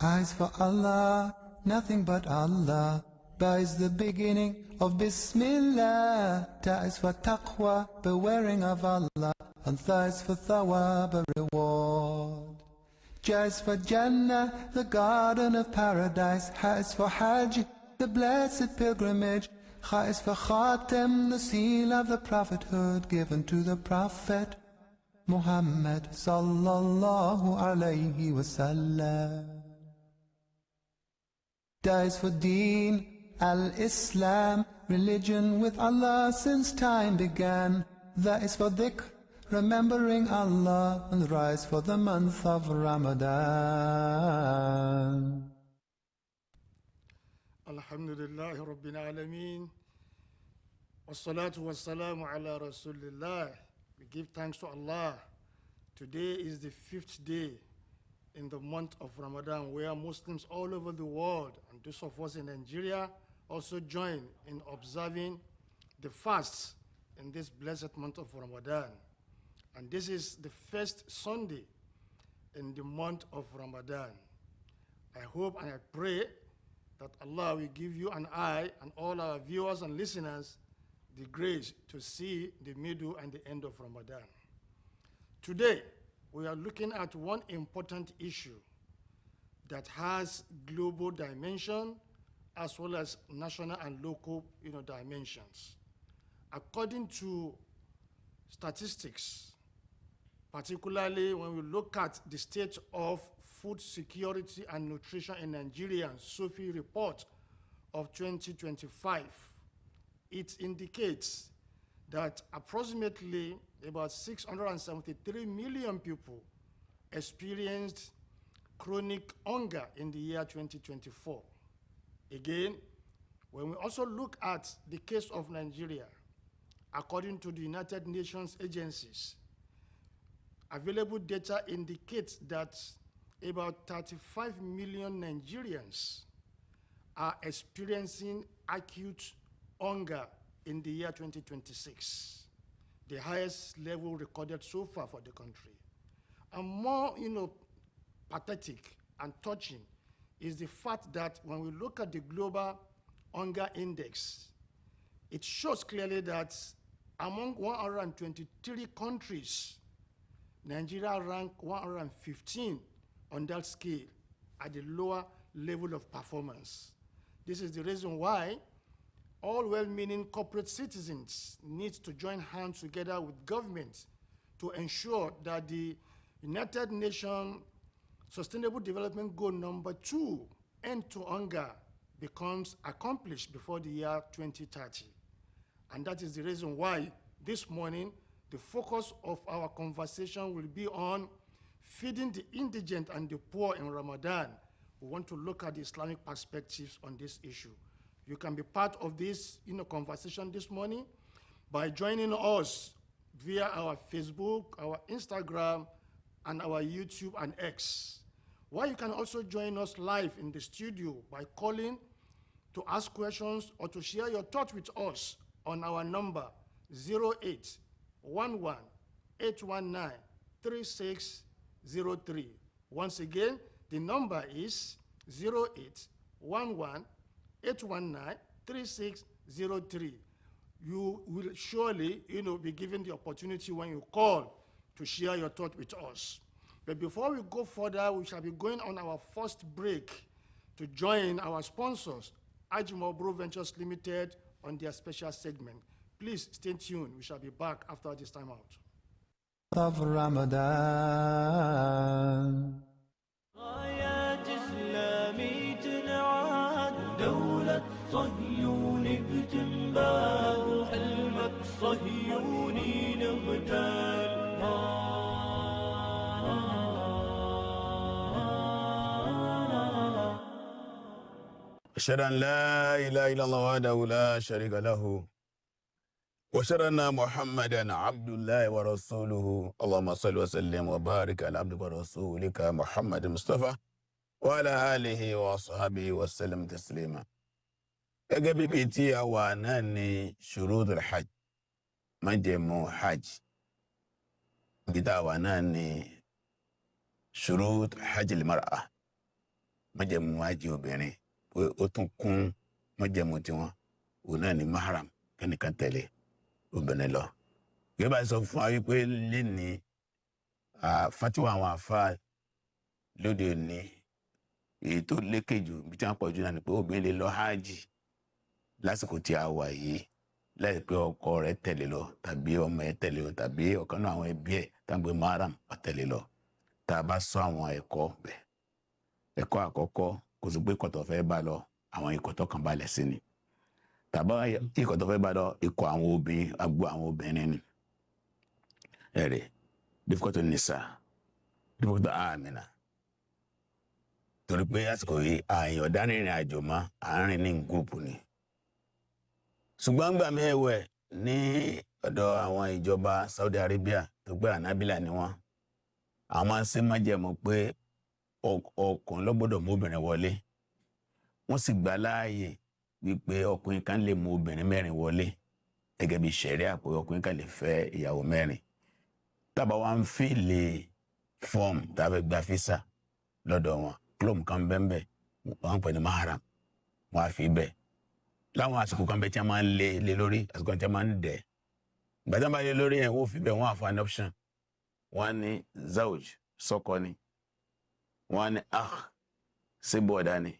Eyes for Allah, nothing but Allah. Ba is the beginning of Bismillah. Ta is for taqwa, bewaring of Allah. And Tha is for thawab, a reward. Ja is for Jannah, the garden of paradise. Ha is for Hajj, the blessed pilgrimage. Kha is for Khatem, the seal of the prophethood given to the Prophet Muhammad sallallahu alayhi wasallam. Da is for Deen, al-Islam, religion with Allah since time began. Tha is for dhikr, remembering Allah, and Ra is for the month of Ramadan. Alhamdulillah Rabbil Alameen. Wassalatu wassalamu ala Rasulillah. We give thanks to Allah. Today is the 5th day in the month of Ramadan, where Muslims all over the world, and those of us in Nigeria, also join in observing the fast in this blessed month of Ramadan. And this is the first Sunday in the month of Ramadan. I hope and I pray that Allah will give you and I and all our viewers and listeners the grace to see the middle and the end of Ramadan. Today, we are looking at one important issue that has global dimension as well as national and local dimensions. According to statistics, particularly when we look at the state of food security and nutrition in Nigeria, SOFI report of 2025, it indicates that approximately about 673 million people experienced chronic hunger in the year 2024. Again, when we also look at the case of Nigeria, according to the United Nations agencies, available data indicates that about 35 million Nigerians are experiencing acute hunger in the year 2026, the highest level recorded so far for the country. And more, pathetic and touching is the fact that when we look at the global hunger index, it shows clearly that among 123 countries, Nigeria ranked 115 on that scale at the lower level of performance. This is the reason why all well-meaning corporate citizens need to join hands together with government to ensure that the United Nations Sustainable Development Goal number 2, end to hunger, becomes accomplished before the year 2030. And that is the reason why this morning the focus of our conversation will be on feeding the indigent and the poor in Ramadan. We want to look at the Islamic perspectives on this issue. You can be part of this conversation this morning by joining us via our Facebook, our Instagram, and our YouTube and X. While you can also join us live in the studio by calling to ask questions or to share your thoughts with us on our number 0811-819-3603. Once again, the number is 0811-819-3603. You will surely, be given the opportunity when you call to share your thought with us. But before we go further, we shall be going on our first break to join our sponsors, Ajimobro Ventures Limited, on their special segment. Please stay tuned. We shall be back after this time out. Of Ramadan. دولة صهيون بتنبال حلمك صهيوني نغتال أشهد أن لا إله إلا الله وحده لا شريك له وأشهد أن محمدا عبد الله ورسوله اللهم صل وسلم وبارك على عبدك ورسولك محمد المصطفى وعلى آله وصحبه وسلم تسليما. gẹ́gẹ́ bí tí a wà náà ni shurutul hajj, májẹ̀mú hajj. Bí tá a wà náà ni shurut hajj al-mar'a, májẹ̀mú hajj obìnrin pé ó tún kún májẹ̀mú tiwọn òun náà ní mahram kẹ́nìkan tẹ̀lé obìnrin lọ. gẹ́gẹ́ bá a sọ fún wa wípé lẹ́ni fatiwa àwọn àfáà lóde òní èyí tó lékè jù bí tí wọ́n pọ̀ jù náà ni pé obìnrin lè lọ hajj lásìkò tí a wà yìí láì pé ọkọ rẹ̀ tẹ̀lé lọ tàbí ọmọ ẹ̀ tẹ̀lé lọ tàbí ọ̀kan náà àwọn ẹbí ẹ̀ tàbí mahram ó tẹ̀lé lọ. tá a bá sọ àwọn ẹ̀kọ́ bẹ̀ ẹ̀kọ́ àkọ́kọ́ kò sí pé ìkọ̀tọ̀ fẹ́ bá lọ àwọn ìkọ̀tọ̀ kan balẹ̀ sí ni tàbá ìkọ̀tọ̀ fẹ́ bá lọ ikọ̀ àwọn obìnrin agbo àwọn obìnrin ni ẹ̀rẹ̀ dífíkọ̀tọ̀ nìsa dífíkọ̀tọ̀ àmìnà torí pé àsìkò yìí àyàn ọ̀dánìrìn àjò mọ́ àárín ní gúrùpù ni. ṣùgbọ́n gbà mí ẹ̀wẹ̀ ní ọ̀dọ̀ àwọn ìjọba Saudi Arabia tó gbé ànábìlà ni wọ́n àwọn máa ń ṣe májẹ̀mú pé ọkùnrin ló gbọ́dọ̀ mú obìnrin wọlé wọ́n sì gbà láàyè wípé ọkùnrin kan lè mú obìnrin mẹ́rin wọlé gẹ́gẹ́ bí ṣẹ̀ríà pé ọkùnrin kan lè fẹ́ ìyàwó mẹ́rin. tábà wá ń fìlè fọ́ọ̀mù tàbí gba físà lọ́dọ̀ wọn klọ́ọ̀mù kan bẹ́ẹ̀ wọ́n pè ní mahram wọ́n á fi bẹ́ẹ̀ láwọn àsìkò kan bẹ́ẹ̀ tí wọ́n máa ń lé lórí àsìkò tí wọ́n máa ń dẹ̀ ìgbà tí wọ́n bá lé lórí yẹn wọ́n fi bẹ́ẹ̀ wọ́n á fún an option wọ́n ní zawj sọ́kọ ni wọ́n ní akh sí bọ̀dá ni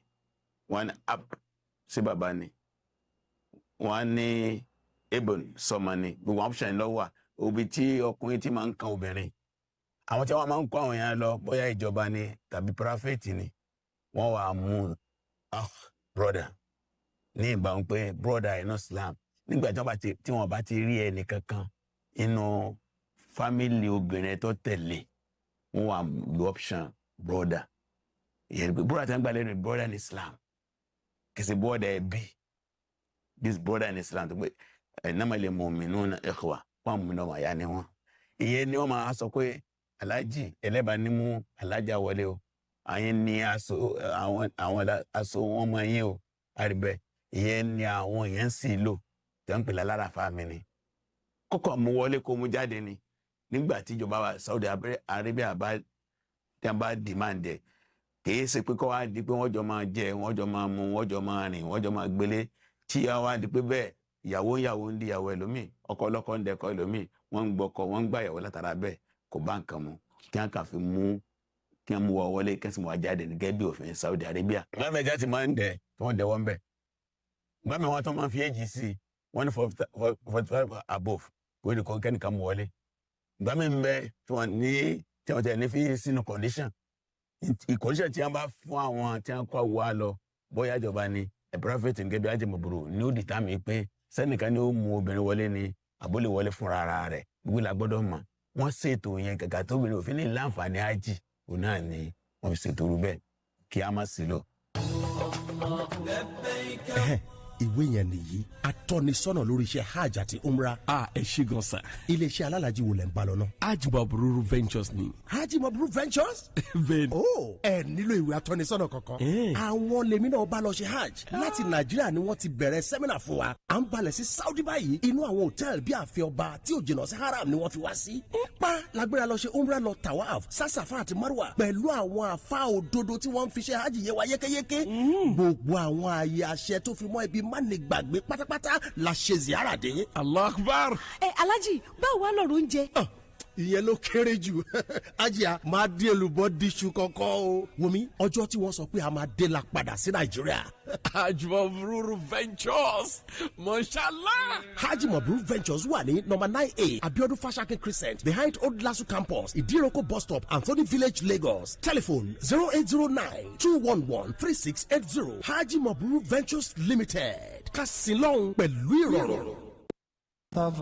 wọ́n ní ab sí bàbá ni wọ́n ní ibn sọmọ ni gbogbo option ló wà òbí tí ọkùnrin tí máa ń kan obìnrin àwọn tí wọ́n máa ń kó àwọn èèyàn lọ bóyá ìjọba ni tàbí private ni wọ́n wà mú akh brother ní ìbámu pé brother inú Islam nígbà tí wọ́n bá ti rí ẹnì kankan inú family obìnrin tó tẹ̀lé wọ́n wà lu option brother ìyẹn pé brother tí wọ́n gbà lẹ́nu brother in Islam kì í ṣe brother ẹbí this brother in Islam tó pé innamal mu'minuna ikhwa wọ́n mú iná wàyà ni wọ́n ìyẹn ni wọ́n máa sọ pé aláàjì ẹlẹ́bàá ní mú alájà wọlé o àyẹn ni àwọn aṣọ wọn mọ yín o àríbẹ̀ ìyẹn ni àwọn èèyàn sì lò tí wọ́n ń pè lára fáàmì ni kọ́kọ́ mú wọlé kó mú jáde ni nígbà tí ìjọba wa Saudi Arabia tí wọ́n bá demand ẹ̀ kìí ṣe pé kọ́ wá di pé wọ́n jọ máa jẹ wọ́n jọ máa mu wọ́n jọ máa rìn wọ́n jọ máa gbélé tí wọ́n wá di pé bẹ́ẹ̀ ìyàwó ń di ìyàwó ẹlòmíì ọkọ ọlọ́kọ ń dẹkọ ẹlòmíì wọ́n ń gbọ́kọ wọ́n ń gbà ìyàwó látara bẹ́ẹ̀ kò bá nǹkan mu kí wọ́n kà fi mú kí wọ́n mú wa wọlé kí wọ́n sì mú wa jáde ní gẹ́gẹ́ bí òfin Saudi Arabia. wọ́n mẹ́ta ti máa ń dẹ̀ tí wọ́n dẹ̀ wọ́n bẹ̀. gbàmí wọn tó máa ń fi èjì sí i wọ́n ní 45 above wọ́n ní kẹ́nìkan mú wọlé. gbàmí ń bẹ tí wọ́n tẹ̀ ní fi sínú condition ìkọ́ṣẹ́ tí wọ́n bá fún àwọn tí wọ́n kọ́ wa lọ bóyá ìjọba ni private gẹ́gẹ́ bí ajẹ́mọ̀bùrù ní ó dìtà mí pé sẹ́nìkan ni ó mú obìnrin wọlé ni àbólè wọlé fúnra ara rẹ̀ gbogbo la gbọ́dọ̀ mọ̀ wọ́n ṣètò yẹn gàgà tóbìnrin òfin ní láǹfààní ájì òun náà ni wọ́n fi ṣètò rú bẹ́ẹ̀ kí a má sí lọ. ìwé yẹn nìyí atọ́nisọ́nà lórí iṣẹ́ hajj àti umrah. ẹ ṣé gan sa. iléeṣẹ́ alálàájì wo lẹ̀ ń bá lọ náà. Hajj Mabrur Ventures ni. Hajj Mabrur Ventures. bẹ́ẹ̀ni. ẹ nílò ìwé atọ́nisọ́nà kankan. àwọn lèmi náà bá lọ ṣe hajj. láti nàìjíríà ni wọ́n ti bẹ̀rẹ̀ sẹ́mínà fún wa. à ń balẹ̀ sí Saudi báyìí inú àwọn hòtẹ́ẹ̀lì bíi ààfin ọba tí ò jìnnà sí haram ni wọ́n fi wá sí. pa lágbéra lọ ṣe umrah lọ tawaf sasafa àti marwa pẹ̀lú àwọn àfa òdodo tí wọ́n ń fi ṣe hajj yé wa yékéyéké. gbogbo àwọn ààyè àṣẹ tó fi mọ́ ibi má ní gbàgbé pátápátá la ṣe ziyara dé. Allah Akbar. Alhaji báwo wá lọ́rọ̀ oúnjẹ. ìyẹn ló kéré jù ajá máa dín èlùbọ́ díṣu kankan o. wòmí ọjọ́ tí wọ́n sọ pé a máa dé la padà sí nàìjíríà. Hajj Mabrur Ventures mashallah. Hajj Mabrur Ventures wà ní number 9A Abiodun Fashakin Crescent behind Old Lasu Campus Idiroko bus stop Anthony Village Lagos. Telephone 0809-211-3680. Hajj Mabrur Ventures Limited. Kasilong pẹ̀lú ìrọ̀rùn. of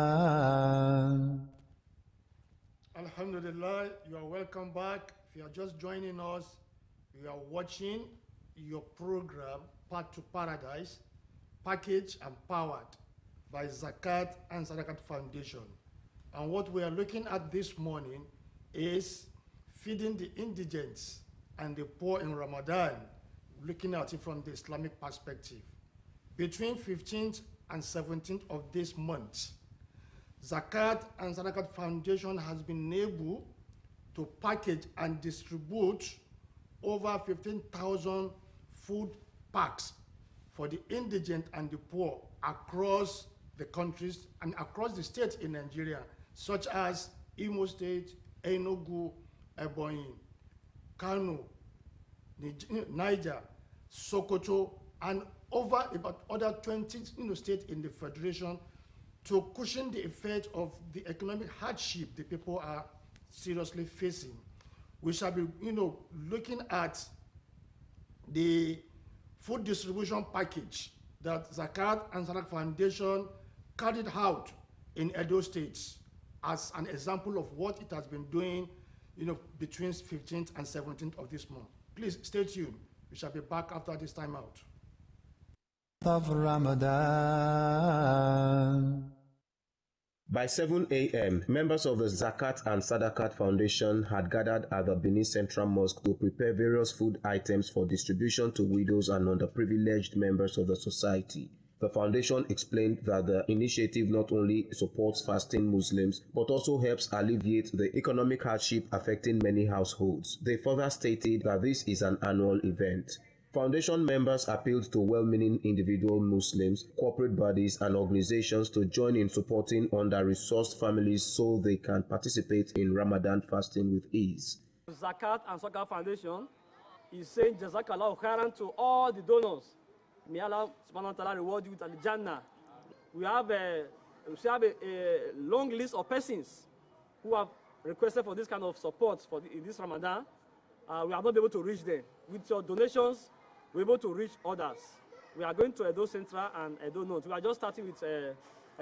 Ramadan. Alhamdulillah, you are welcome back. If you are just joining us, you are watching your program, Path to Paradise, packaged and powered by Zakat and Sadaqat Foundation. And what we are looking at this morning is feeding the indigents and the poor in Ramadan, looking at it from the Islamic perspective. Between 15th and 17th of this month, Zakat and Sadaqat Foundation has been able to package and distribute over 15,000 food packs for the indigent and the poor across the countries and across the states in Nigeria, such as Imo State, Enugu, Ebonyi, Kano, Niger, Sokoto, and over about other 20 states in the federation, to cushion the effect of the economic hardship the people are seriously facing. We shall be, looking at the food distribution package that Zakat and Sadaqat Foundation carried out in Edo State as an example of what it has been doing, between 15th and 17th of this month. Please stay tuned. We shall be back after this time out. Of Ramadan. By 7 a.m., members of the Zakat and Sadaqat Foundation had gathered at the Benin Central Mosque to prepare various food items for distribution to widows and underprivileged members of the society. The foundation explained that the initiative not only supports fasting Muslims, but also helps alleviate the economic hardship affecting many households. They further stated that this is an annual event. Foundation members appealed to well-meaning individual Muslims, corporate bodies, and organizations to join in supporting under-resourced families so they can participate in Ramadan fasting with ease. Zakat and Sadaqat Foundation is saying Jazakallahu khairan to all the donors. May Allah subhanahu wa ta'ala reward you with al-Jannah. We have a long list of persons who have requested for this kind of support in this Ramadan. We have not been able to reach them. With your donations, we're able to reach others. We are going to Edo Central and Edo North. We are just starting with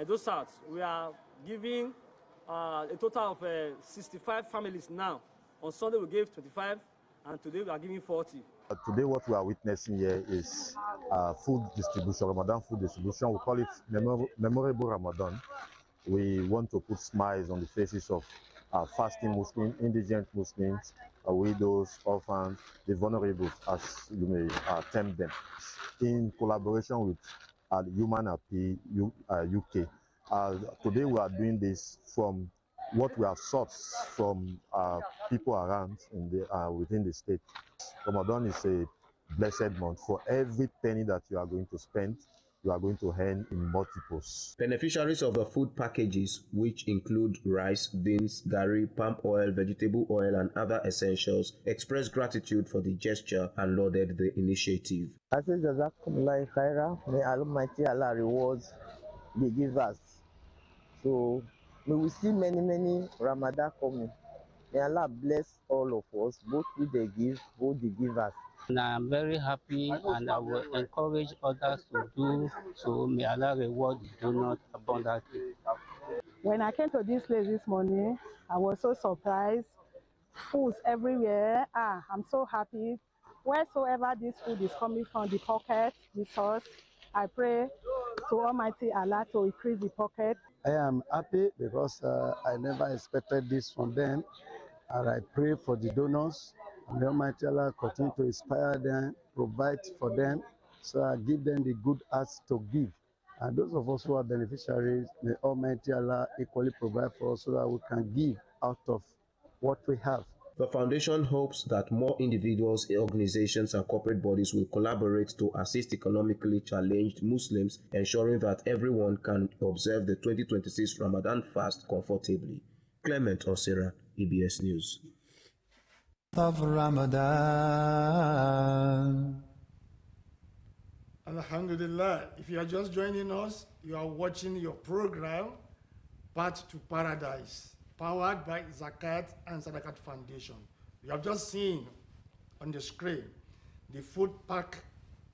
Edo South. We are giving a total of 65 families now. On Sunday we gave 25, and today we are giving 40. Today what we are witnessing here is food distribution, Ramadan food distribution. We call it Memorable Ramadan. We want to put smiles on the faces of fasting Muslims, indigent Muslims, widows, orphans, the vulnerable, as you may term them, in collaboration with Human Appeal UK. Today we are doing this from what we have sourced from people around within the state. Ramadan is a blessed month. For every penny that you are going to spend, you are going to earn in multiples. Beneficiaries of the food packages, which include rice, beans, garri, palm oil, vegetable oil, and other essentials, expressed gratitude for the gesture and lauded the initiative. I say Jazakumullah khaira. May Almighty Allah reward the givers. So may we see many Ramadan coming. May Allah bless all of us, both who they give, both the givers. And I'm very happy, and I will encourage others to do so. May Allah reward the donors abundantly. When I came to this place this morning, I was so surprised. Foods everywhere. I'm so happy. Wheresoever this food is coming from, the pocket, the source, I pray to Almighty Allah to increase the pocket. I am happy because I never expected this from them, and I pray for the donors. And the Almighty Allah continue to inspire them, provide for them, so I give them the good hearts to give. And those of us who are beneficiaries, may Almighty Allah equally provide for us so that we can give out of what we have. The foundation hopes that more individuals, organizations, and corporate bodies will collaborate to assist economically challenged Muslims, ensuring that everyone can observe the 2026 Ramadan fast comfortably. Clement Osira, EBS News. Of Ramadan. Alhamdulillah. If you are just joining us, you are watching your program, Path to Paradise, powered by Zakat and Sadaqat Foundation. You have just seen on the screen the food pack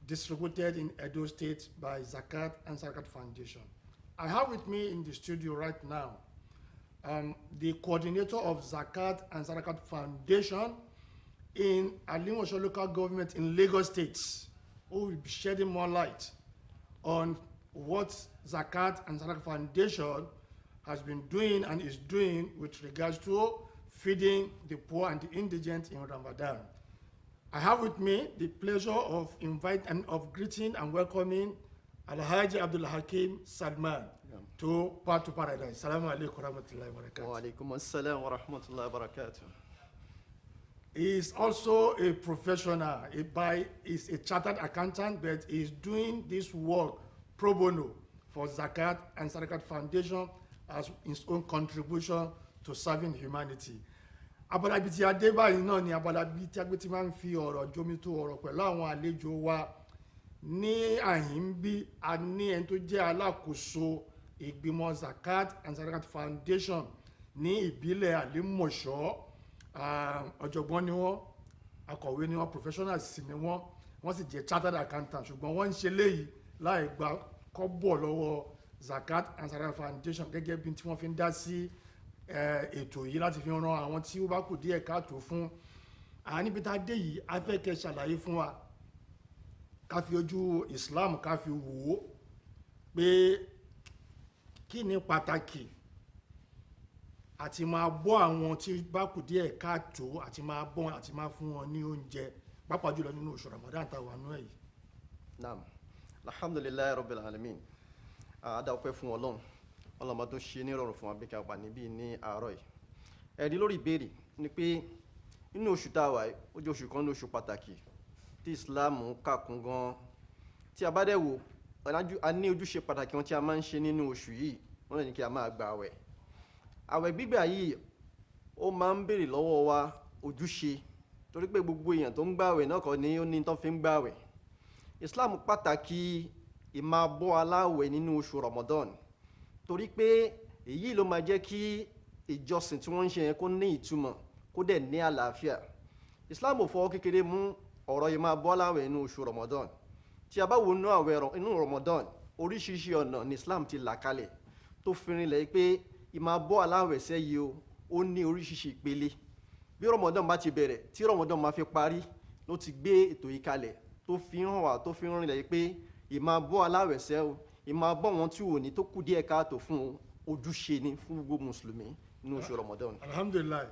distributed in Edo State by Zakat and Sadaqat Foundation. I have with me in the studio right now the coordinator of Zakat and Sadaqat Foundation in Alimosho local government in Lagos State, who will be shedding more light on what Zakat and Sadaqat Foundation has been doing and is doing with regards to feeding the poor and the indigent in Ramadan. I have with me the pleasure of greeting and welcoming Alhaji Abdul Hakim Salman to Path to Paradise. Assalamu alaikum wa rahmatullahi wa barakatuh. Wa alaikum assalam wa rahmatullahi wa barakatuh. He is also a professional. He's a chartered accountant, but he's doing this work pro bono for Zakat and Sadaqat Foundation as his own contribution to serving humanity. Abalabi tí a dé báyìí náà ni abalabi tí a gbé tí máa ń fi ọ̀rọ̀ jomi tó ọ̀rọ̀ pẹ̀lú àwọn àlejò wa ní àhín bí a ní ẹni tó jẹ́ alákòóso ìgbìmọ̀ Zakat and Sadaqat Foundation ní ìbílẹ̀ Àlímọ̀ṣọ́. Ọ̀jọ̀gbọ́n ni wọ́n, akọ̀wé ni wọ́n, professionals sì ni wọ́n sì jẹ́ chartered accountant, ṣùgbọ́n wọ́n ń ṣe léyìí láì gba kọ́bọ̀ lọ́wọ́ Zakat and Sadaqat Foundation gẹ́gẹ́ bí tí wọ́n fi ń dá sí ètò yìí láti fi ran àwọn tí ó bá kù díẹ̀ káàtó fún. Níbi tá a dé yìí a fẹ́ kẹ́ ṣàlàyé fún wa, ká fi ojú Islam ká fi wò ó pé kí ni pàtàkì àti máa bọ́ àwọn tí bá kù díẹ̀ káàtó àti máa bọ́ àti máa fún wọn ní oúnjẹ pàápàá jùlọ nínú oṣù Ramadan táwa nú ẹ̀ yìí. Naam, alhamdulilayi rabbil alamin. Adá ọpẹ́ fún Ọlọ́run, Ọlọ́run tó ṣe ní ìrọ̀rùn fún wa bí ká wà níbí ní àárọ̀ yìí. Ẹ̀rí lórí ìbéèrè ni pé nínú oṣù táwa yìí, ó jẹ́ oṣù kan ní oṣù pàtàkì tí Islam kà kún gan. Tí a bá dẹ̀ wò, a ní ojúṣe pàtàkì wọn tí a máa ń ṣe nínú oṣù yìí, wọ́n lè ní kí a máa gba àwẹ̀. Àwẹ̀ gbígbà yìí ó máa ń béèrè lọ́wọ́ wa ojúṣe, torí pé gbogbo èèyàn tó ń gbààwẹ̀ náà kọ́ ni ó ní tán fi ń gbààwẹ̀. Islam pàtàkì ìmábọ́ aláwẹ̀ nínú oṣù Ramadan, torí pé èyí ló máa jẹ́ kí ìjọsìn tí wọ́n ń ṣe yẹn kó ní ìtumọ̀ kó dẹ̀ ní àlàáfíà. Islam ò fọwọ́ kékeré mú ọ̀rọ̀ ìmábọ́ aláwẹ̀ nínú oṣù Ramadan. Tí a bá wo inú Ramadan, oríṣiríṣi ọ̀nà ni Islam ti là kalẹ̀ tó fi rinlẹ̀ pé ìmábọ́ aláwẹ̀ sẹ́yìí ó ní oríṣiríṣi ìpele. Bí Ramadan bá ti bẹ̀rẹ̀ tí Ramadan máa fi parí ló ti gbé ètò yìí kalẹ̀ tó fi hàn wá tó fi rinlẹ̀ pé ìmábọ́ aláwẹ̀ sẹ́yìí ìmábọ́ wọn tí ò ní tó kù díẹ̀ káàtó fún ojúṣe ni fún gbogbo mùsùlùmí nínú oṣù Ramadan. Alhamdulillah,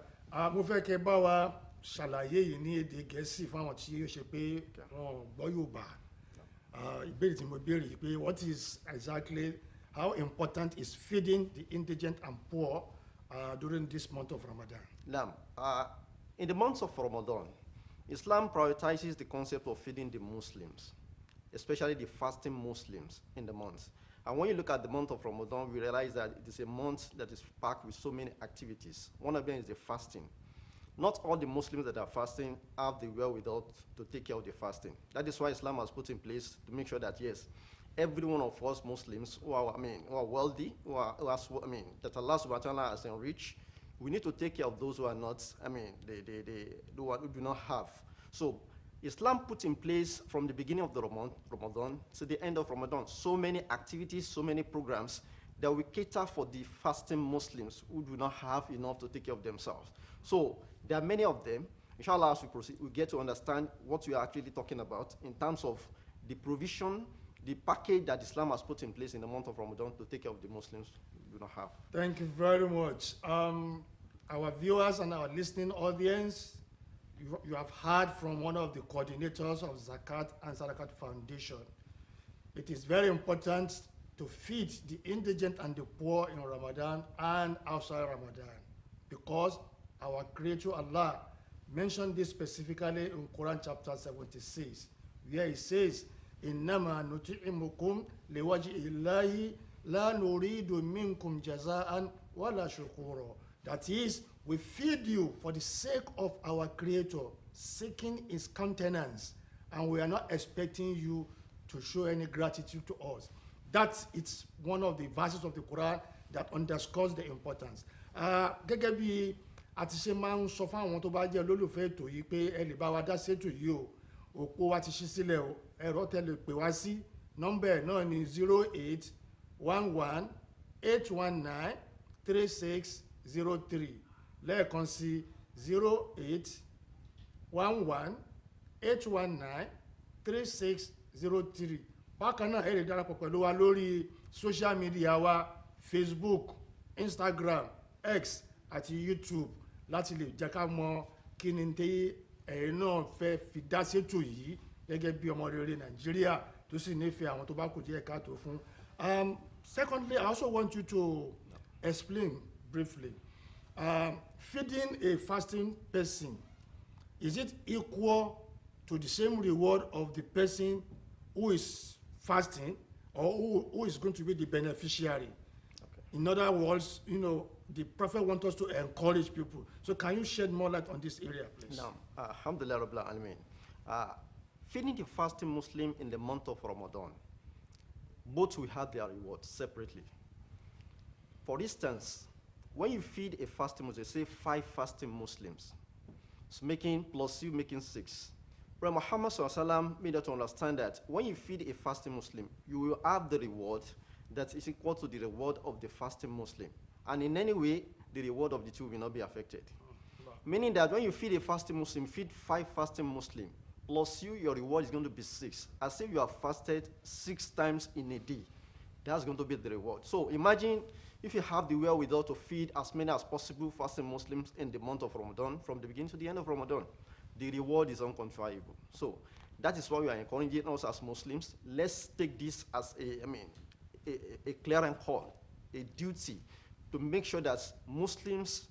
mo fẹ́ kẹ́ bá wa ṣàlàyé yìí ní èdè Gẹ̀ẹ́sì fáwọn tí ó ṣe pé wọn gbọ́ Yorùbá. Ìbéèrè tí mo béèrè pé what is exactly how important is feeding the indigent and poor during this month of Ramadan? Naam, in the month of Ramadan, Islam prioritizes the concept of feeding the Muslims, especially the fasting Muslims in the month. And when you look at the month of Ramadan, we realize that it is a month that is packed with so many activities. One of them is the fasting. Not all the Muslims that are fasting have the wherewithal to take care of the fasting. That is why Islam has put in place to make sure that, yes, every one of us Muslims who are wealthy, that Allah subhanahu wa ta'ala has enriched, we need to take care of those who are not, who do not have. So Islam put in place from the beginning of the Ramadan to the end of Ramadan so many activities, so many programs that we cater for the fasting Muslims who do not have enough to take care of themselves. So there are many of them. Inshallah, as we proceed, we get to understand what we are actually talking about in terms of the provision, the package that Islam has put in place in the month of Ramadan to take care of the Muslims who do not have. Thank you very much. Our viewers and our listening audience, you have heard from one of the coordinators of Zakat and Sadaqat Foundation. It is very important to feed the indigent and the poor in Ramadan and outside Ramadan, because our Creator Allah mentioned this specifically in Quran chapter 76, where he says, إِنَّمَا نُطِعِمُكُمْ لِوَجْهِ اللَّهِ لَا نُرِيدُ مِنْكُمْ جَزَاءً وَلَا شُكُورًا. That is, we feed you for the sake of our Creator, seeking his countenance, and we are not expecting you to show any gratitude to us. It's one of the verses of the Quran that underscores the importance. Gẹ́gẹ́ bí a ti ṣe máa ń sọ fún àwọn tó bá jẹ́ olólùfẹ́ ètò yìí pé ẹ lè bá wa dá sétò yìí o, òpó wa ti ṣí sílẹ̀ o, ẹ̀rọ tẹ́lẹ̀ pè wá sí nọ́mbà ẹ̀ náà ni 0811-819-3603, lẹ́ẹ̀kan sí 0811-819-3603. Bákan náà ẹ lè darapọ̀ pẹ̀lú wa lórí social media wa Facebook, Instagram, X àti YouTube láti lè jẹ́ ká mọ kí ni tí ẹ̀yin náà fẹ́ fi dá sétò yìí gẹ́gẹ́ bí ọmọ rere Nàìjíríà tó sì nífẹ̀ẹ́ àwọn tó bá kù díẹ̀ káàtó fún. Secondly, I also want you to explain briefly feeding a fasting person is it equal to the same reward of the person who is fasting or who is going to be the beneficiary? Okay. In other words, the Prophet wants us to encourage people. So can you shed more light on this area, please? Now, alhamdulillah rabbil alamin. Feeding the fasting Muslim in the month of Ramadan, both will have their rewards separately. For instance, when you feed a fasting Muslim, say 5 fasting Muslims, it's making plus you making 6. Prophet Muhammad sallallahu made us to understand that when you feed a fasting Muslim, you will have the reward that is equal to the reward of the fasting Muslim. And in any way, the reward of the two will not be affected. Meaning that when you feed a fasting Muslim, feed 5 fasting Muslim, plus your reward is going to be 6. As if you have fasted 6 times in a day. That's going to be the reward. So imagine if you have the wherewithal to feed as many as possible fasting Muslims in the month of Ramadan, from the beginning to the end of Ramadan, the reward is unquantifiable. So that is why we are encouraging us as Muslims. Let's take this as a clear call, a duty, to make sure that Muslims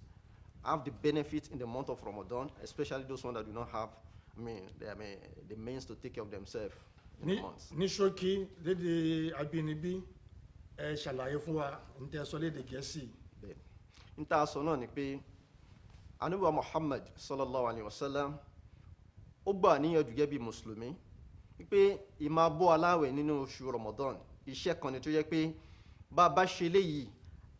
have the benefit in the month of Ramadan, especially those ones that do not have the means to take care of themselves in the month. Nishoki, Dede Abinibi, ṣàlàyé fún wa ntẹ sọ lédè Gẹ̀ẹ́sì. Nta sọ náà ni pé Ànábì Muhammad sallallahu alaihi wasallam ó gbà níyànjú gẹ́gẹ́ bí Mùsùlùmí wípé ìmáa bọ́ aláwẹ̀ nínú oṣù Ramadan iṣẹ́ kan ni tó yẹ pé bá a bá ṣe léyìí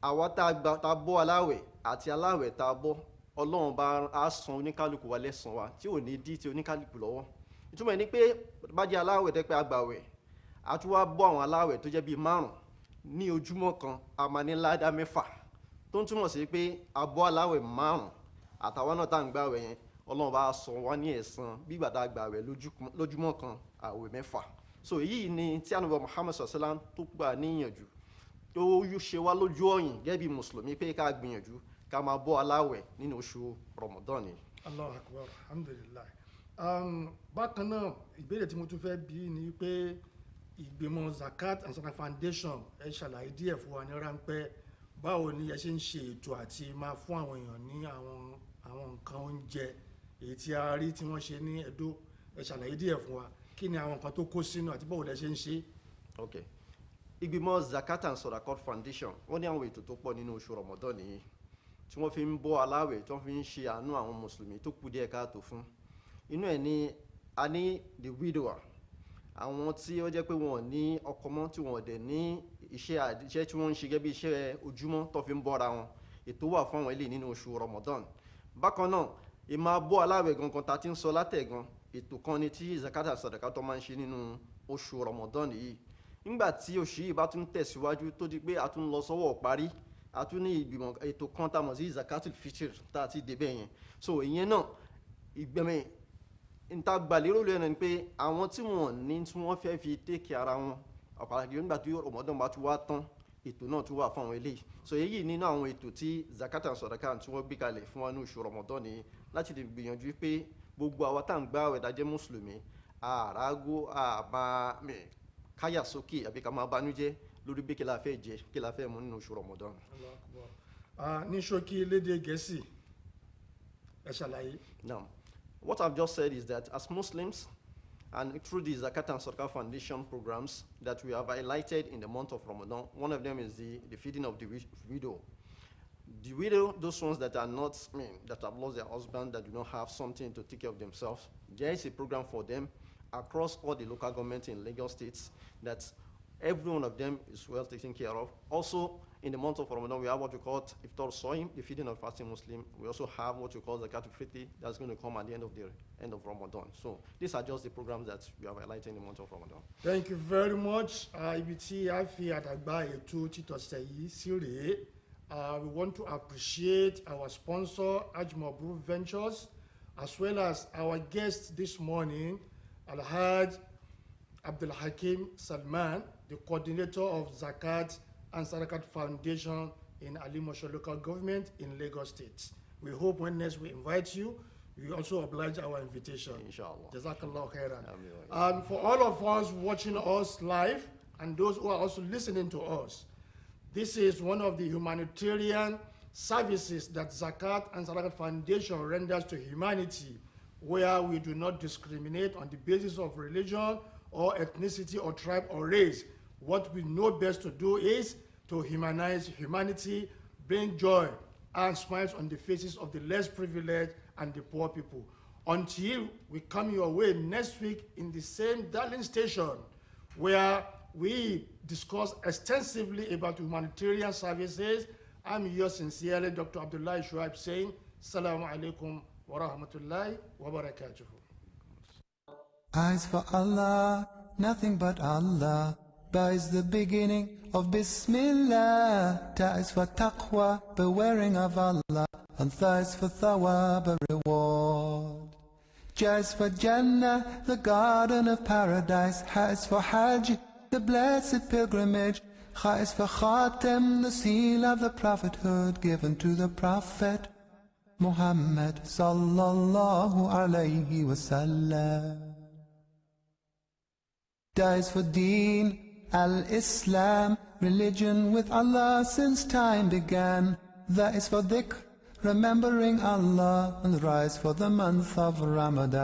àwa tá a bọ́ aláwẹ̀ àti aláwẹ̀ tá a bọ́ Ọlọ́run bá a san oníkálukú wa lẹ́san wa tí ò ní dí ti oníkálukú lọ́wọ́. Ìtumọ̀ ní pé bá jẹ́ aláwẹ̀ tẹ́ pé agbàwẹ̀ a tún wá bọ́ àwọn aláwẹ̀ tó jẹ́ bíi 5 ní ojúmọ́ kan a máa ní ládá 6 tó ń túmọ̀ sí pé a bọ́ aláwẹ̀ 5 àtàwọn náà tá à ń gbàwẹ̀ yẹn Ọlọ́run bá san wá ní ẹ̀san bí ìgbà tá a gbàwẹ̀ lójúmọ́ kan àwẹ̀ 6. So èyí ni tí Ànábì Muhammad sallallahu alaihi wasallam tó gbà níyànjú tó ṣe wá lójú ọ̀yìn gẹ́gẹ́ bí Mùsùlùmí pé ká gbìyànjú ká máa bọ́ aláwẹ̀ nínú oṣù Ramadan ni. Allahu Akbar, alhamdulillah. Bákan náà ìbéèrè tí mo tún fẹ́ bí ni pé ìgbìmọ̀ Zakat and Sadaqat Foundation ẹ ṣàlàyé díẹ̀ fún wa ní ráńpẹ́ báwo ni ẹ ṣe ń ṣe ètò àti máa fún àwọn èèyàn ní àwọn nǹkan oúnjẹ èyí tí a rí tí wọ́n ṣe ní Ẹdó, ẹ ṣàlàyé díẹ̀ fún wa kí ni àwọn nǹkan tó kó sínú àti báwo lẹ ṣe ń ṣe. Okay. Ìgbìmọ̀ Zakat and Sadaqat Foundation wọ́n ní àwọn ètò tó pọ̀ nínú oṣù Ramadan nìyí tí wọ́n fi ń bọ́ aláwẹ̀ tí wọ́n fi ń ṣe àánú àwọn mùsùlùmí tó kù díẹ̀ káàtó fún. Inú ẹ̀ ni a ní the widower, àwọn tí ó jẹ́ pé wọn ní ọkọ mọ́ tí wọn dẹ̀ ní iṣẹ́ tí wọ́n ń ṣe gẹ́gẹ́ bí iṣẹ́ ojúmọ́ tó fi ń bọ́ra wọn. Ètò wà fún àwọn ilé nínú oṣù Ramadan. Bákan náà ìmáa bọ́ aláwẹ̀ gangan ta ti ń sọ látẹ̀gan ètò kan ni tí Zakat and Sadaqat tó máa ń ṣe nínú oṣù Ramadan yìí. Nígbà tí oṣù yìí bá tún tẹ̀síwájú tó di pé a tún lọ sọ́wọ́ parí a tún ní ìgbìmọ̀ ètò kan tá a mọ̀ sí Zakatul Fitr tá a ti débẹ̀ yẹn. So ìyẹn náà ìgbẹ̀mẹ̀ níta gbàlérò lẹ́nu ni pé àwọn tí wọ́n ní tí wọ́n fẹ́ fi tẹ́kì ara wọn ọ̀pàlàkì nígbà tí Ramadan bá tún wá tán ètò náà tún wà fún àwọn eléyìí. So èyí nínú àwọn ètò tí Zakat and Sadaqat tí wọ́n gbé kalẹ̀ fún wa ní oṣù Ramadan ni láti lè gbìyànjú pé gbogbo àwa tá à ń gbààwẹ̀ tá jẹ́ mùsùlùmí àràgó àmà káyà sókè àbí ká máa banújẹ́ lórí bí kí la fẹ́ jẹ kí la fẹ́ mu nínú oṣù Ramadan. Ní ṣókí lédè Gẹ̀ẹ́sì ẹ ṣàlàyé. Now, what I've just said is that as Muslims and through the Zakat and Sadaqat Foundation programs that we have highlighted in the month of Ramadan, one of them is the feeding of the widow. The widow, those ones that are not, that have lost their husband, that do not have something to take care of themselves, there is a program for them across all the local governments in Lagos states that every one of them is well taken care of. Also, in the month of Ramadan, we have what we call Iftar Soim, the feeding of fasting Muslim. We also have what we call Zakat al-Fitr, that's going to come at the end of Ramadan. So these are just the programs that we have highlighted in the month of Ramadan. Thank you very much. Ibi tí a fi àdàgbà ètò títọ̀sẹ̀ yìí sí rèé. We want to appreciate our sponsor, Hajj Mabrur Ventures, as well as our guest this morning, Al-Hajj Abdul Hakim Salman, the coordinator of Zakat and Sadaqat Foundation in Alimosho local government in Lagos State. We hope when next we invite you, we also oblige our invitation. Inshallah. Jazakallah khairan. For all of us watching us live and those who are also listening to us, this is one of the humanitarian services that Zakat and Sadaqat Foundation renders to humanity where we do not discriminate on the basis of religion or ethnicity or tribe or race. What we know best to do is to humanize humanity, bring joy and smiles on the faces of the less privileged and the poor people. Until we come your way next week in the same darling station, where we discuss extensively about humanitarian services. I'm yours sincerely, Dr. Abdullah Shuaib, saying, Assalamu alaikum wa rahmatullahi wa barakatuh. Eyes for Allah, nothing but Allah. Ba is the beginning of Bismillah. Ta is for taqwa, bewaring of Allah. And Tha is for thawab, a reward. Ja is for Jannah, the garden of paradise. Ha is for Hajj, the blessed pilgrimage. Kha is for Khatem, the seal of the prophethood given to the Prophet Muhammad sallallahu alayhi wasallam. Da is for Deen, al-Islam, religion with Allah since time began. That is for dhikr, remembering Allah, and rise for the month of Ramadan.